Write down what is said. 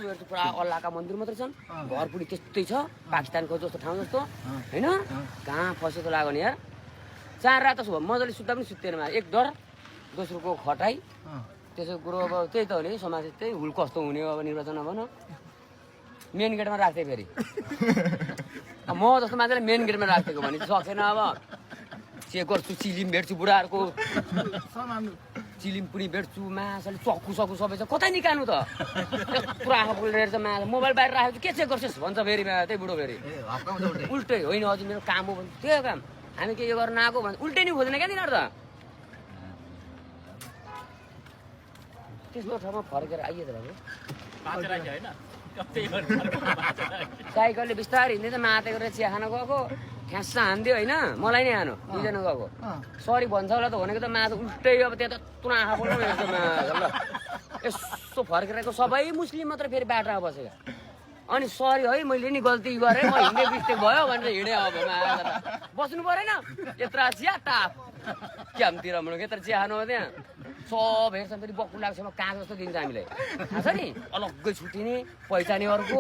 हेर्छु पुरा अल्लाहका मन्दिर मात्रै छन् घर पनि त्यस्तै छ पाकिस्तानको जस्तो ठाउँ जस्तो होइन कहाँ फसेको लाग्यो नि यार 4 रात त मजाले सुत्दा पनि सुत्दैन एक डर दोस्रोको खटाइ त्यसो कुरो अब त्यही त हो नि समाज त्यही हुल कस्तो हुने अब निर्वाचन अब न मेन गेटमा राख्थे फेरि म जस्तो मान्छेले मेन गेटमा राखिदिएको भने सकेन अब चेक गर्छु चिलिम भेट्छु बुढाहरूको चिलिम पनि भेट्छु माछाले चक्कु सक्कु सबै छ कतै निकाल्नु त पुरा आँखा बोलेर छ माछा मोबाइल बाहिर राखेको के चेक गर्छस् भन्छ फेरि त्यही बुढो फेरि उल्टै होइन हजुर मेरो काम हो भने त्यो काम हामी के यो गर्न आएको भन्छ उल्टै नि खोज्दैन क्या तिनीहरू त त्यस्तो ठाउँमा फर्केर आइए त साइकलले बिस्तारै हिँड्दै त माते गरेर चिया खान गएको ठ्यास्सा हान्दियो होइन मलाई नै हानो दुईजना गएको सरी भन्छ होला त भनेको त माछा उल्टै अब त्यहाँ त तुना आँखा बोल्नु ल यसो फर्केर सबै मुस्लिम मात्र फेरि बाटोमा बसेका अनि सरी है मैले नि गल्ती गरेँ म हिँड्दै मिस्टेक भयो भनेर हिँडेँ अब बस्नु परेन यत्र चिया टाप क्यामतिर म्हणो यत्र चिया खानु हो त्यहाँ सब हेर्छ फेरि बक्कु लाग्छ काग जस्तो दिन्छ हामीलाई थाहा छ नि अलग्गै छुट्टिने पहिचाने अर्को